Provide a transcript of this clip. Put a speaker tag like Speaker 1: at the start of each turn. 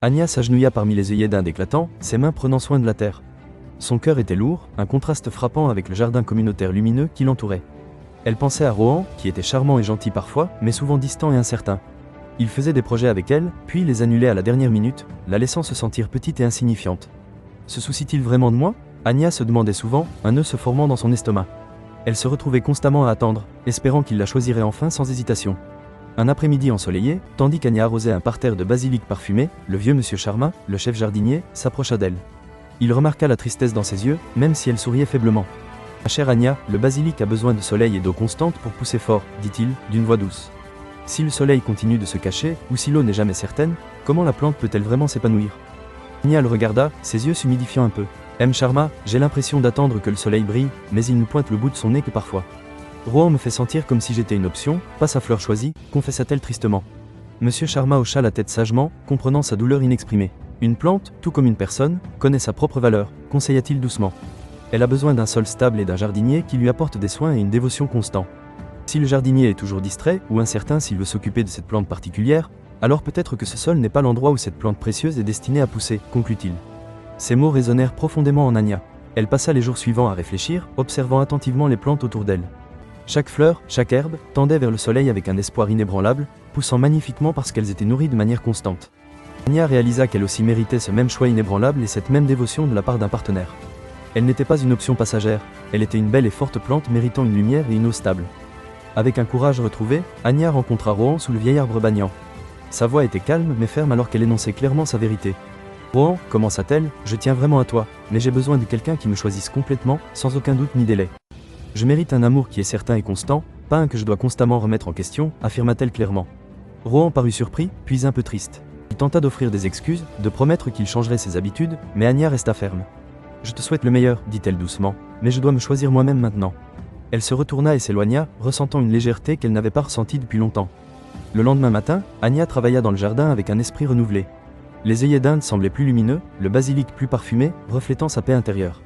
Speaker 1: Anya s'agenouilla parmi les œillets d'Inde éclatants, ses mains prenant soin de la terre. Son cœur était lourd, un contraste frappant avec le jardin communautaire lumineux qui l'entourait. Elle pensait à Rohan, qui était charmant et gentil parfois, mais souvent distant et incertain. Il faisait des projets avec elle, puis les annulait à la dernière minute, la laissant se sentir petite et insignifiante. Se soucie-t-il vraiment de moi? Anya se demandait souvent, un nœud se formant dans son estomac. Elle se retrouvait constamment à attendre, espérant qu'il la choisirait enfin sans hésitation. Un après-midi ensoleillé, tandis qu'Anya arrosait un parterre de basilic parfumé, le vieux monsieur Sharma, le chef jardinier, s'approcha d'elle. Il remarqua la tristesse dans ses yeux, même si elle souriait faiblement. « Ma chère Anya, le basilic a besoin de soleil et d'eau constante pour pousser fort, dit-il, d'une voix douce. Si le soleil continue de se cacher, ou si l'eau n'est jamais certaine, comment la plante peut-elle vraiment s'épanouir ?» Anya le regarda, ses yeux s'humidifiant un peu. « M. Sharma, j'ai l'impression d'attendre que le soleil brille, mais il ne pointe le bout de son nez que parfois. Rohan me fait sentir comme si j'étais une option, pas sa fleur choisie, confessa-t-elle tristement. Monsieur Sharma hocha la tête sagement, comprenant sa douleur inexprimée. Une plante, tout comme une personne, connaît sa propre valeur, conseilla-t-il doucement. Elle a besoin d'un sol stable et d'un jardinier qui lui apporte des soins et une dévotion constants. Si le jardinier est toujours distrait, ou incertain s'il veut s'occuper de cette plante particulière, alors peut-être que ce sol n'est pas l'endroit où cette plante précieuse est destinée à pousser, conclut-il. Ces mots résonnèrent profondément en Anya. Elle passa les jours suivants à réfléchir, observant attentivement les plantes autour d'elle. Chaque fleur, chaque herbe, tendait vers le soleil avec un espoir inébranlable, poussant magnifiquement parce qu'elles étaient nourries de manière constante. Anya réalisa qu'elle aussi méritait ce même choix inébranlable et cette même dévotion de la part d'un partenaire. Elle n'était pas une option passagère, elle était une belle et forte plante méritant une lumière et une eau stable. Avec un courage retrouvé, Anya rencontra Rohan sous le vieil arbre banyan. Sa voix était calme mais ferme alors qu'elle énonçait clairement sa vérité. « Rohan, commença-t-elle, je tiens vraiment à toi, mais j'ai besoin de quelqu'un qui me choisisse complètement, sans aucun doute ni délai. Je mérite un amour qui est certain et constant, pas un que je dois constamment remettre en question, affirma-t-elle clairement. Rohan parut surpris, puis un peu triste. Il tenta d'offrir des excuses, de promettre qu'il changerait ses habitudes, mais Anya resta ferme. « Je te souhaite le meilleur, dit-elle doucement, mais je dois me choisir moi-même maintenant. » Elle se retourna et s'éloigna, ressentant une légèreté qu'elle n'avait pas ressentie depuis longtemps. Le lendemain matin, Anya travailla dans le jardin avec un esprit renouvelé. Les œillets d'Inde semblaient plus lumineux, le basilic plus parfumé, reflétant sa paix intérieure.